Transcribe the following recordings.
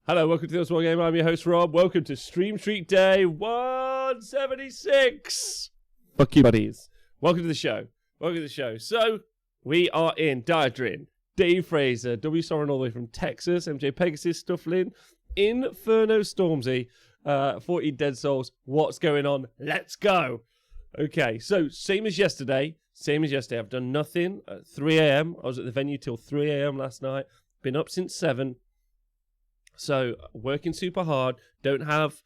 Hello, welcome to this Wargamer. I'm your host, Rob. Welcome to Stream Streak Day 176. Fuck you, buddies. Welcome to the show. So, we are in Diadrin, Dave Fraser, W. Soren all the way from Texas, MJ Pegasus, Stufflin, Inferno Stormzy, 14 Dead Souls. What's going on? Let's go. Okay, so same as yesterday. I've done nothing at 3 a.m. I was at the venue till 3 a.m. last night. Been up since 7. So, working super hard. Don't have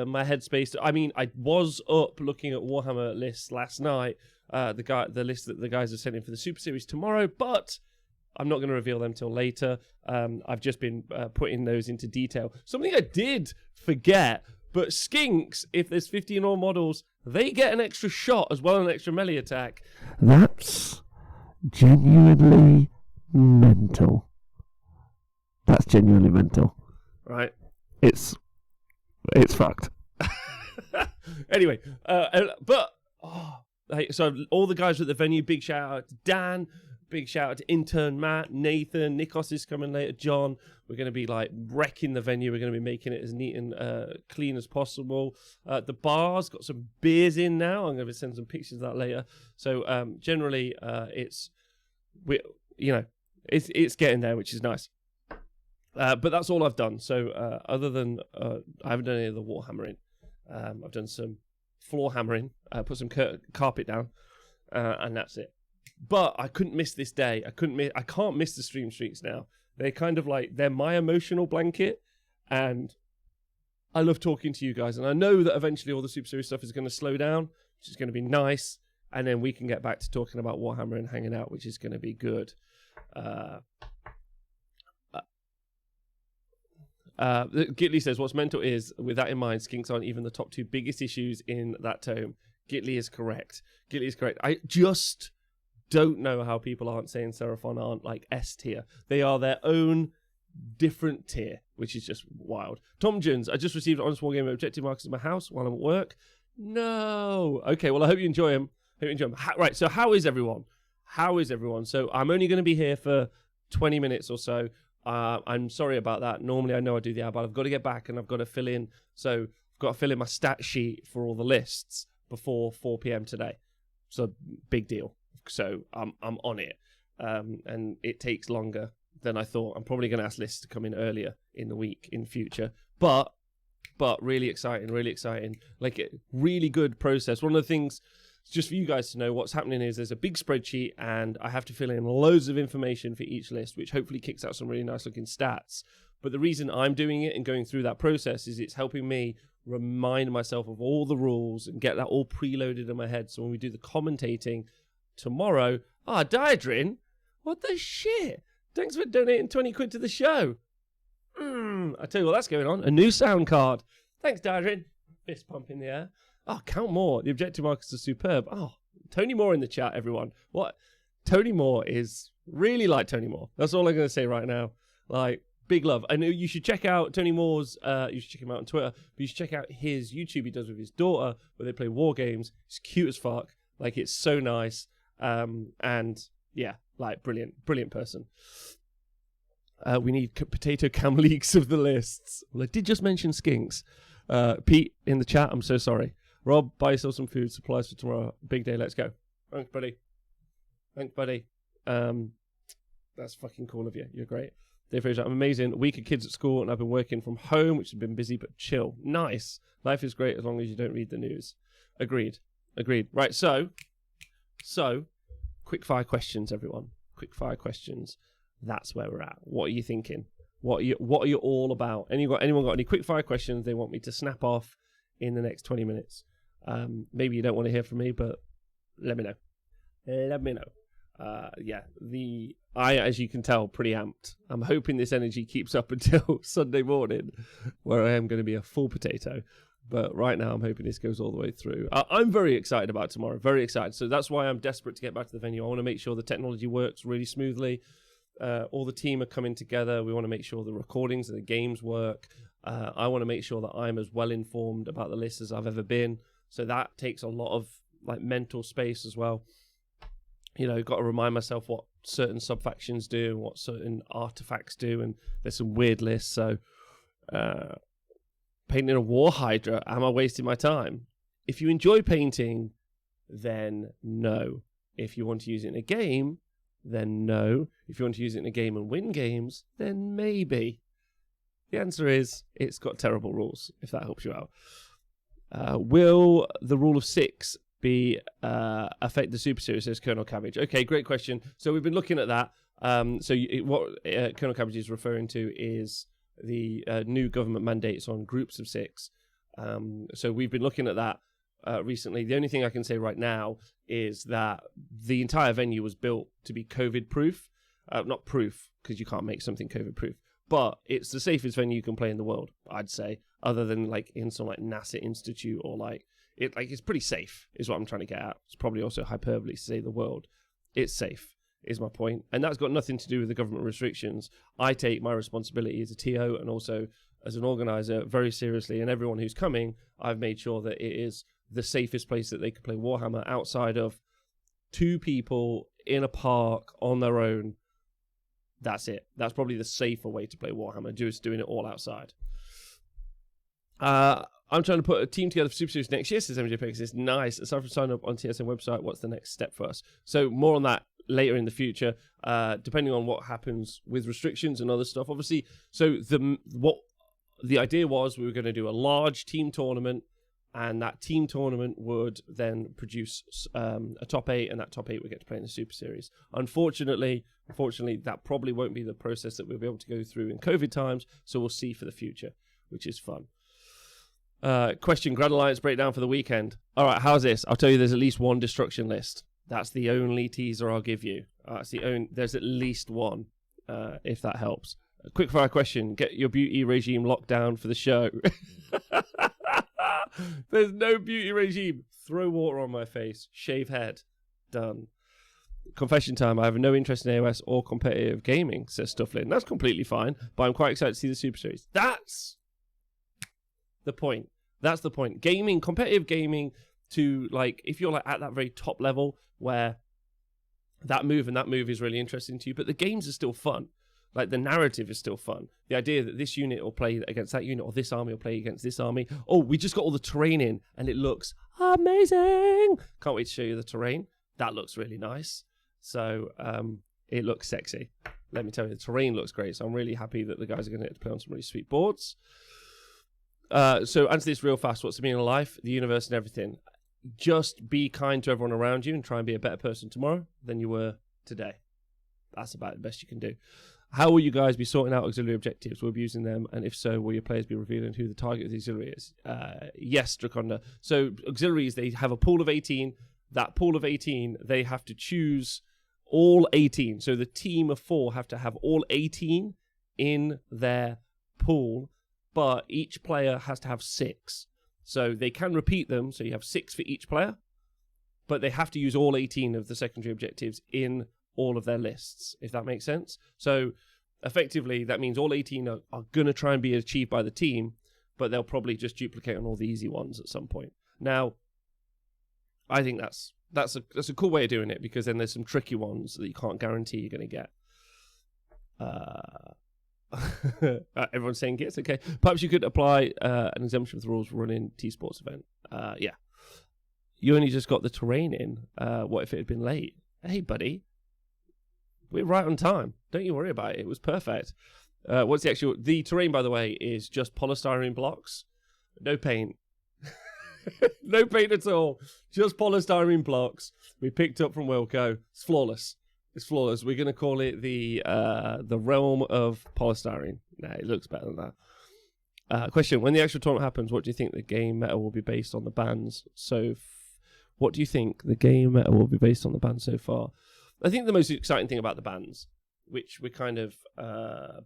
my headspace. I mean, I was up looking at Warhammer lists last night. The list that the guys are sending for the Super Series tomorrow, but I'm not going to reveal them till later. I've just been putting those into detail. Something I did forget, but Skinks, if there's 15 or models, they get an extra shot as well as an extra melee attack. That's genuinely mental. That's genuinely mental. Right. It's fucked. Anyway, so all the guys at the venue, big shout out to Dan, big shout out to intern Matt, Nathan, Nikos is coming later, John. We're going to be like wrecking the venue. We're going to be making it as neat and clean as possible. The bar's got some beers in now. I'm going to send some pictures of that later. So generally, it's getting there, which is nice. But that's all I've done. So other than I haven't done any of the wall hammering. I've done some floor hammering, put some carpet down, and that's it. But I couldn't miss this day. I can't miss the stream streaks now. They're kind of like, they're my emotional blanket, and I love talking to you guys. And I know that eventually all the Super Series stuff is going to slow down, which is going to be nice, and then we can get back to talking about Warhammer and hanging out, which is going to be good. Gitley says, what's mental is, with that in mind, Skinks aren't even the top 2 biggest issues in that tome. Gitley is correct. I just don't know how people aren't saying Seraphon aren't like S tier. They are their own different tier, which is just wild. Tom Jones, I just received Honest Wargamer objective markers in my house while I'm at work. No. Okay, well, I hope you enjoy them. Right, so how is everyone? So I'm only going to be here for 20 minutes or so. I'm sorry about that. Normally I know I do the hour, but I've got to get back and I've got to fill in. So I've got to fill in my stat sheet for all the lists before 4 p.m. today. So big deal. So I'm on it. And it takes longer than I thought. I'm probably going to ask lists to come in earlier in the week in future. But really exciting. Like a really good process. One of the things, just for you guys to know, what's happening is there's a big spreadsheet and I have to fill in loads of information for each list, which hopefully kicks out some really nice looking stats. But the reason I'm doing it and going through that process is it's helping me remind myself of all the rules and get that all preloaded in my head. So when we do the commentating tomorrow, Diadrin, what the shit? Thanks for donating 20 quid to the show. I tell you what, that's going on. A new sound card. Thanks, Diadrin. Fist pump in the air. Count more. The objective markers are superb. Tony Moore in the chat, everyone. What? Tony Moore is really like Tony Moore. That's all I'm going to say right now. Like, big love. I know you should check out Tony Moore's, you should check him out on Twitter, but you should check out his YouTube he does with his daughter, where they play war games. It's cute as fuck. Like, it's so nice. And yeah, like, brilliant person. We need potato cam leaks of the lists. Well, I did just mention Skinks. Pete in the chat, I'm so sorry. Rob, buy yourself some food supplies for tomorrow. Big day, let's go. Thanks, buddy. That's fucking cool of you. You're great. Dave Fraser, I'm amazing. A week of kids at school, and I've been working from home, which has been busy but chill. Nice. Life is great as long as you don't read the news. Agreed. Right, so quick fire questions, everyone. Quick fire questions. That's where we're at. What are you thinking? What are you all about? Anyone got any quick fire questions they want me to snap off in the next 20 minutes? Maybe you don't want to hear from me, but let me know. I, as you can tell, pretty amped. I'm hoping this energy keeps up until Sunday morning, where I am going to be a full potato. But right now, I'm hoping this goes all the way through. I'm very excited about tomorrow. Very excited. So that's why I'm desperate to get back to the venue. I want to make sure the technology works really smoothly. All the team are coming together. We want to make sure the recordings and the games work. I want to make sure that I'm as well informed about the list as I've ever been. So that takes a lot of like mental space as well. You know, got to remind myself what certain sub-factions do and what certain artifacts do, and there's some weird lists. So painting a war hydra, am I wasting my time? If you enjoy painting, then no. If you want to use it in a game, then no. If you want to use it in a game and win games, then maybe. The answer is it's got terrible rules, if that helps you out. Will the rule of 6 be affect the Super Series, says Colonel Cabbage? Okay, great question. So we've been looking at that. What Colonel Cabbage is referring to is the new government mandates on groups of 6. So we've been looking at that recently. The only thing I can say right now is that the entire venue was built to be COVID-proof. Not proof, because you can't make something COVID-proof. But it's the safest venue you can play in the world, I'd say, other than like in some like NASA Institute or it's pretty safe, is what I'm trying to get at. It's probably also hyperbole to say the world. It's safe, is my point. And that's got nothing to do with the government restrictions. I take my responsibility as a TO and also as an organizer very seriously. And everyone who's coming, I've made sure that it is the safest place that they could play Warhammer outside of 2 people in a park on their own. That's it. That's probably the safer way to play Warhammer, just doing it all outside. I'm trying to put a team together for Super Series next year, says MJ Pegasus. It's nice. Aside from signing up on TSM website, what's the next step for us? So more on that later in the future, depending on what happens with restrictions and other stuff. Obviously, so the idea was we were going to do a large team tournament, and that team tournament would then produce a top 8, and that top 8 would get to play in the Super Series. Unfortunately, that probably won't be the process that we'll be able to go through in COVID times, so we'll see for the future, which is fun. Question, Grand Alliance breakdown for the weekend. All right, how's this? I'll tell you there's at least one destruction list. That's the only teaser I'll give you. There's at least one, if that helps. A quick fire question, get your beauty regime locked down for the show. There's no beauty regime. Throw water on my face. Shave head. Done. Confession time. I have no interest in AOS or competitive gaming, says Stufflin. That's completely fine, but I'm quite excited to see the Super Series. That's the point. That's the point. Gaming, competitive gaming, to like, if you're like at that very top level where that move and that move is really interesting to you, but the games are still fun. Like, the narrative is still fun. The idea that this unit will play against that unit, or this army will play against this army. Oh, we just got all the terrain in, and it looks amazing. Can't wait to show you the terrain. That looks really nice. So, it looks sexy. Let me tell you, the terrain looks great. So I'm really happy that the guys are going to get to play on some really sweet boards. So answer this real fast. What's the meaning of life, the universe, and everything? Just be kind to everyone around you and try and be a better person tomorrow than you were today. That's about the best you can do. How will you guys be sorting out auxiliary objectives? Will you be using them? And if so, will your players be revealing who the target of the auxiliary is? Yes, Draconda. So auxiliaries, they have a pool of 18. That pool of 18, they have to choose all 18. So the team of 4 have to have all 18 in their pool, but each player has to have 6. So they can repeat them, so you have 6 for each player, but they have to use all 18 of the secondary objectives in all of their lists, if that makes sense. So effectively, that means all 18 are going to try and be achieved by the team, but they'll probably just duplicate on all the easy ones at some point. Now, I think that's a cool way of doing it, because then there's some tricky ones that you can't guarantee you're going to get. Everyone's saying it's okay. Perhaps you could apply an exemption for the rules running tSports event. Yeah. You only just got the terrain in. What if it had been late? Hey, buddy. We're right on time. Don't you worry about it. It was perfect. What's the terrain, by the way, is just polystyrene blocks. No paint. No paint at all. Just polystyrene blocks. We picked up from Wilco. It's flawless. It's flawless. We're going to call it the realm of polystyrene. Nah, it looks better than that. Question. When the actual tournament happens, what do you think the game meta will be based on the bans? What do you think the game meta will be based on the bans so far? I think the most exciting thing about the bans, which we're kind of... I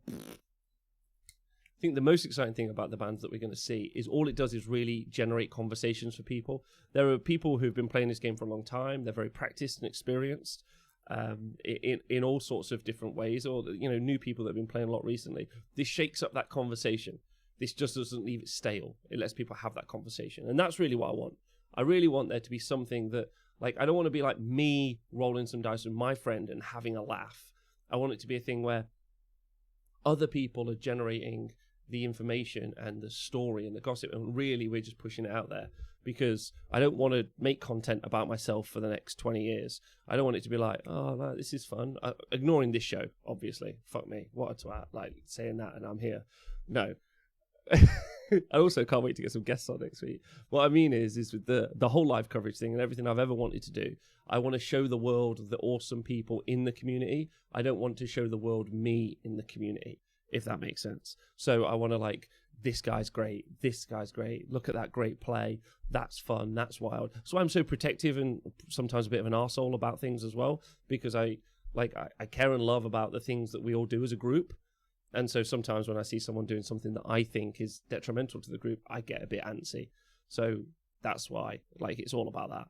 think the most exciting thing about the bans that we're going to see is all it does is really generate conversations for people. There are people who've been playing this game for a long time. They're very practiced and experienced in all sorts of different ways, or new people that have been playing a lot recently. This shakes up that conversation. This just doesn't leave it stale. It lets people have that conversation. And that's really what I want. I really want there to be something that Like, I don't want to be like me rolling some dice with my friend and having a laugh. I want it to be a thing where other people are generating the information and the story and the gossip, and really we're just pushing it out there, because I don't want to make content about myself for the next 20 years. I don't want it to be like, oh, no, this is fun. Ignoring this show, obviously. Fuck me. What a twat. Like, saying that and I'm here. No. I also can't wait to get some guests on next week. What I mean is with the whole live coverage thing and everything I've ever wanted to do, I want to show the world the awesome people in the community. I don't want to show the world me in the community, if that makes sense. So I want to like, this guy's great, look at that great play, that's fun, that's wild. So I'm so protective and sometimes a bit of an arsehole about things as well, because I care and love about the things that we all do as a group. And so sometimes when I see someone doing something that I think is detrimental to the group, I get a bit antsy. So that's why, like, it's all about that.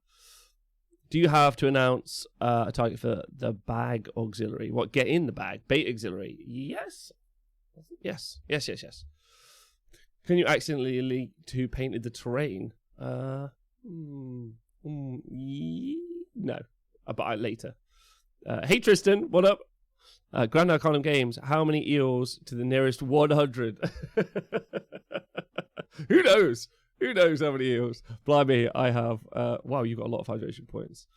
Do you have to announce a target for the bag auxiliary? What, get in the bag? Bait auxiliary? Yes. Yes. Can you accidentally leak who painted the terrain? No. But later. Hey, Tristan, what up? Grand Arcanum Games, how many eels to the nearest 100? Who knows? Who knows how many eels? Blimey, I have. Wow, you got a lot of hydration points.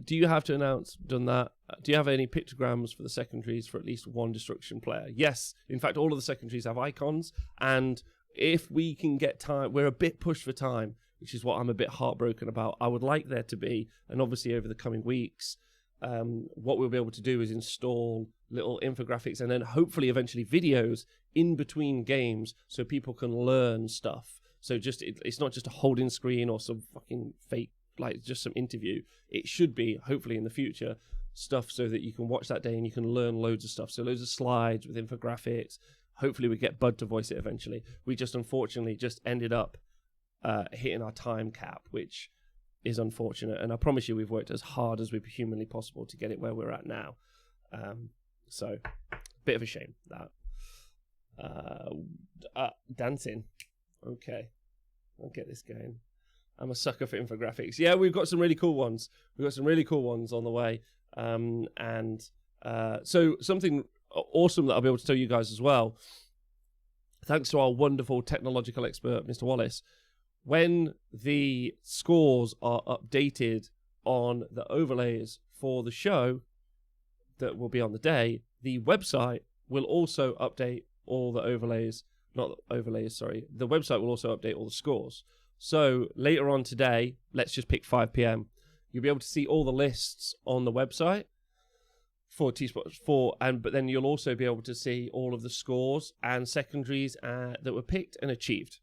Do you have to announce, done that? Do you have any pictograms for the secondaries for at least one destruction player? Yes. In fact, all of the secondaries have icons. And if we can get time, we're a bit pushed for time, which is what I'm a bit heartbroken about. I would like there to be, and obviously over the coming weeks, what we'll be able to do is install little infographics and then hopefully eventually videos in between games so people can learn stuff. So just it's not just a holding screen or some fucking fake, like just some interview. It should be, hopefully in the future, stuff so that you can watch that day and you can learn loads of stuff. So loads of slides with infographics. Hopefully we get Bud to voice it eventually. We just unfortunately just ended up hitting our time cap, which is unfortunate, and I promise you we've worked as hard as we've humanly possible to get it where we're at now. So bit of a shame that dancing. Okay, I'll get this going. I'm a sucker for infographics. Yeah, we've got some really cool ones. We've got some really cool ones on the way. So something awesome that I'll be able to tell you guys as well, thanks to our wonderful technological expert, Mr. Wallace. When the scores are updated on the overlays for the show that will be on the day, the website will also update all the overlays. Not overlays, sorry. The website will also update all the scores. So later on today, let's just pick 5 p.m. You'll be able to see all the lists on the website for tSports 4, but then you'll also be able to see all of the scores and secondaries that were picked and achieved.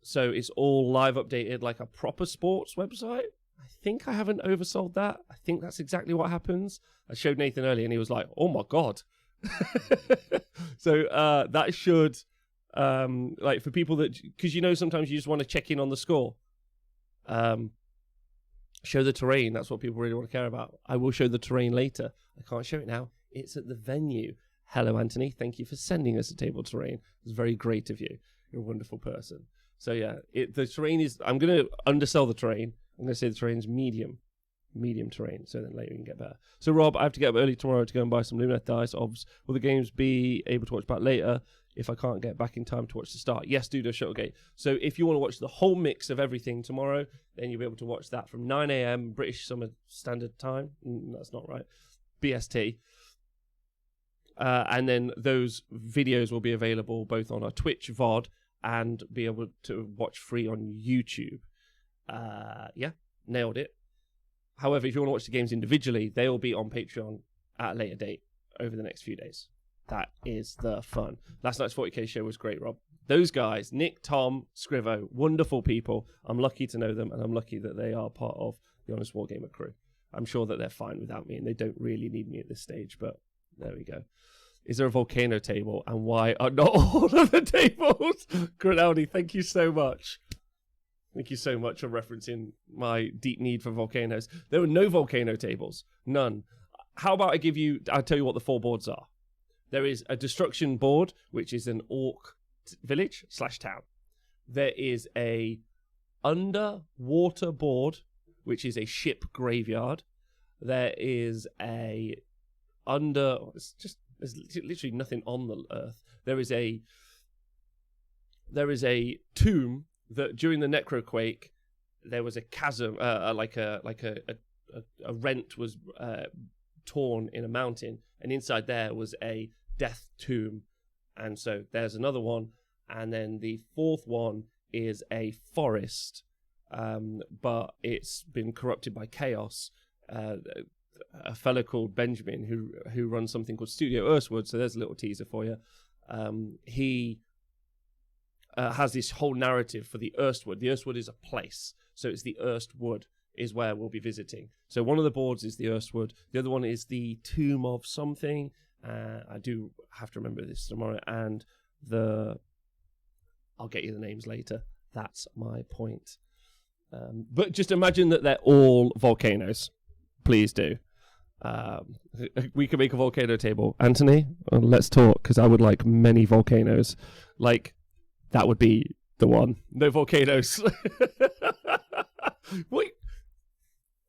So it's all live updated like a proper sports website. I think I haven't oversold that. I think that's exactly what happens. I showed Nathan earlier and he was like, oh my God. So that should, like for people that, because you know sometimes you just want to check in on the score. Show the terrain. That's what people really want to care about. I will show the terrain later. I can't show it now. It's at the venue. Hello, Anthony. Thank you for sending us a table terrain. It's very great of you. You're a wonderful person. So yeah, the terrain is, I'm going to undersell the terrain. I'm going to say the terrain's medium terrain, so then later you can get better. So Rob, I have to get up early tomorrow to go and buy some Lumineth dice. Obs. Will the games be able to watch back later if I can't get back in time to watch the start? Yes, do the Shuttlegate. So if you want to watch the whole mix of everything tomorrow, then you'll be able to watch that from 9 a.m. British Summer Standard Time. That's not right. BST. And then those videos will be available both on our Twitch VOD and be able to watch free on YouTube. Yeah, nailed it. However, if you want to watch the games individually, they'll be on Patreon at a later date over the next few days. That is the fun. Last night's 40k show was great, Rob. Those guys, Nick, Tom, Scrivo, wonderful people. I'm lucky to know them, and I'm lucky that they are part of the Honest Wargamer crew. I'm sure that they're fine without me, and they don't really need me at this stage, but there we go. Is there a volcano table, and why are not all of the tables? Grinaldi, thank you so much. Thank you so much for referencing my deep need for volcanoes. There were no volcano tables. None. How about I'll tell you what the 4 boards are. There is a destruction board, which is an orc village / town. There is a underwater board, which is a ship graveyard. There is there's literally nothing on the Earth. There is a tomb that during the necroquake there was a chasm, like a rent was torn in a mountain, and inside there was a death tomb. And so there's another one, and then the fourth one is a forest, but it's been corrupted by chaos. A fellow called Benjamin, who runs something called Studio Earthwood, so there's a little teaser for you. He has this whole narrative for the Earthwood. The Earthwood is a place, so it's the Earthwood is where we'll be visiting. So one of the boards is the Earthwood, the other one is the Tomb of something. I do have to remember this tomorrow, and I'll get you the names later. That's my point. But just imagine that they're all volcanoes. Please do. We can make a volcano table. Anthony, let's talk, because I would like many volcanoes. Like, that would be the one. No volcanoes. Wait.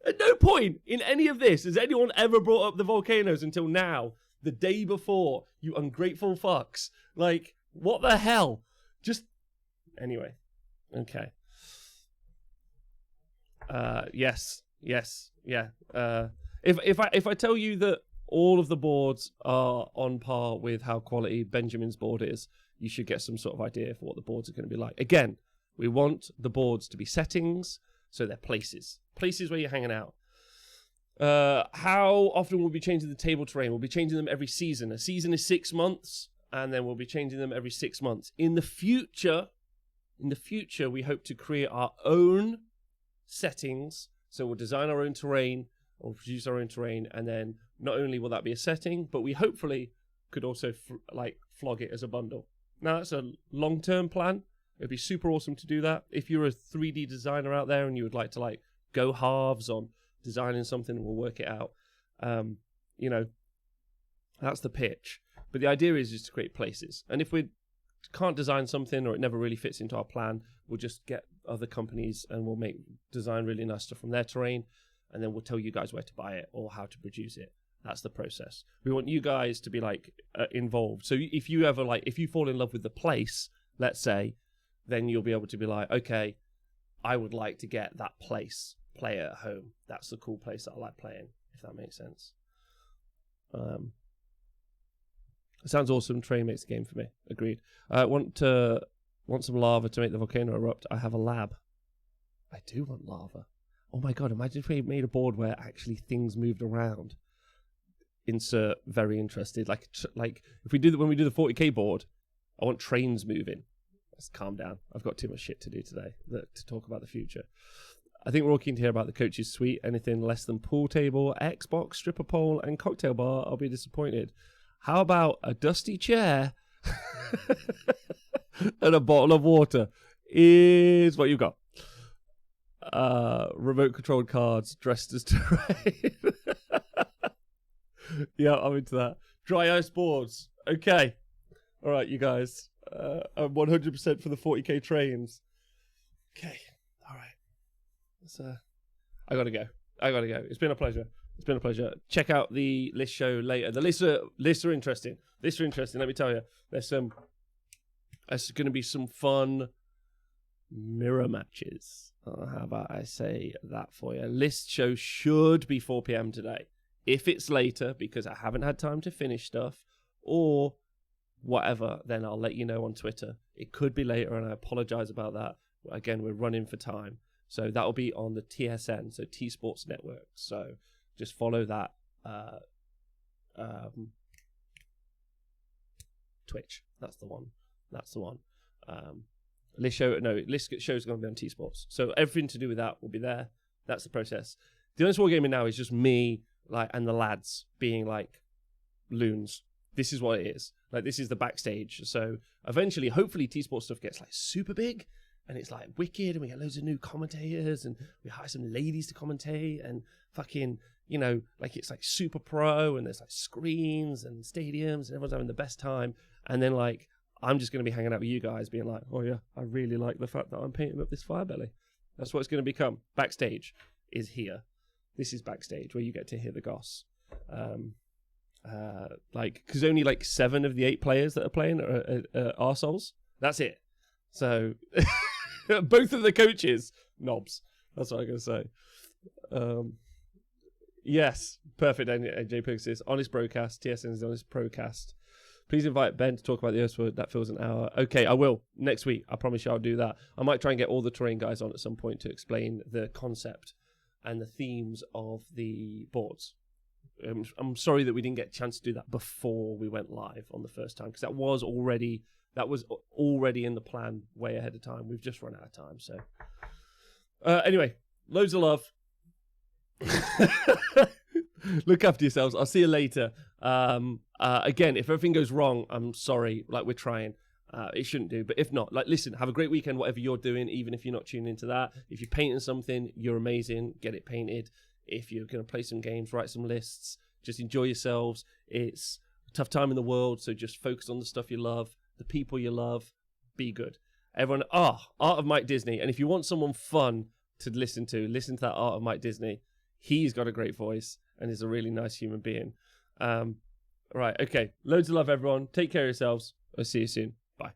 At no point in any of this has anyone ever brought up the volcanoes until now. The day before, you ungrateful fucks. Like, what the hell? Just, anyway. Okay. Yes, yeah. If I tell you that all of the boards are on par with how quality Benjamin's board is, you should get some sort of idea for what the boards are going to be like. Again, we want the boards to be settings, so they're places where you're hanging out. How often we'll be changing the table terrain? We'll be changing them every season. A season is 6 months, and then we'll be changing them every 6 months. In the future, we hope to create our own settings. So we'll design our own terrain, or produce our own terrain, and then not only will that be a setting, but we hopefully could also flog it as a bundle. Now, that's a long-term plan. It'd be super awesome to do that. If you're a 3D designer out there and you would like to go halves on designing something, we'll work it out. That's the pitch. But the idea is to create places. And if we can't design something, or it never really fits into our plan, we'll just get other companies and we'll design really nice stuff from their terrain, and then we'll tell you guys where to buy it or how to produce it. That's the process. We want you guys to be involved. So if you ever if you fall in love with the place, let's say, then you'll be able to be like, okay, I would like to get that place, play it at home. That's the cool place that I like playing, if that makes sense. It sounds awesome. Train makes the game for me. Agreed. Want some lava to make the volcano erupt? I have a lab. I do want lava. Oh my god, imagine if we made a board where actually things moved around. Insert very interested. Like if we do when we do the 40k board, I want trains moving. Let's calm down. I've got too much shit to do today to talk about the future. I think we're all keen to hear about the coach's suite. Anything less than pool table, Xbox, stripper pole, and cocktail bar, I'll be disappointed. How about a dusty chair and a bottle of water is what you got. Remote controlled cards dressed as terrain. Yeah, I'm into that. Dry ice boards. Okay. All right, you guys. I'm 100% for the 40k trains. Okay. All right. I gotta go. It's been a pleasure. Check out the list show later. The lists are interesting. Let me tell you. There's going to be some fun mirror matches. How about I say that for you? List show should be 4 p.m. today. If it's later, because I haven't had time to finish stuff, or whatever, then I'll let you know on Twitter. It could be later, and I apologize about that. Again, we're running for time. So that'll be on the TSN, so tSports Network. So just follow that Twitch. That's the one. List show's going to be on tSports. So everything to do with that will be there. That's the process. The Honest Wargaming now is just me and the lads being loons. This is what it is. This is the backstage. So eventually, hopefully, tSports stuff gets super big. And it's wicked, and we get loads of new commentators, and we hire some ladies to commentate, and fucking, it's super pro, and there's screens and stadiums, and everyone's having the best time. And then I'm just going to be hanging out with you guys, being oh yeah, I really like the fact that I'm painting up this fire belly. That's what it's going to become backstage. is here. This is backstage where you get to hear the goss. Because only like 7 of the 8 players that are playing are arseholes. That's it. So both of the coaches, knobs. That's what I'm going to say. Yes, perfect. AJ Pixis, honest broadcast. TSN is honest broadcast. Please invite Ben to talk about the Earthward. That fills an hour. Okay, I will. Next week. I promise you I'll do that. I might try and get all the terrain guys on at some point to explain the concept and the themes of the boards. I'm sorry that we didn't get a chance to do that before we went live on the first time, because that was already in the plan way ahead of time. We've just run out of time. So anyway, loads of love. Look after yourselves. I'll see you later. Again, if everything goes wrong, I'm sorry. Like, we're trying. It shouldn't do, but if not, like, listen, have a great weekend, whatever you're doing, even if you're not tuning into that. If you're painting something, you're amazing. Get it painted. If you're going to play some games, write some lists, just enjoy yourselves. It's a tough time in the world, so just focus on the stuff you love, the people you love, be good. Everyone, Art of Mike Disney. And if you want someone fun to listen to that Art of Mike Disney. He's got a great voice and is a really nice human being. Right, okay. Loads of love, everyone. Take care of yourselves. I'll see you soon. Bye.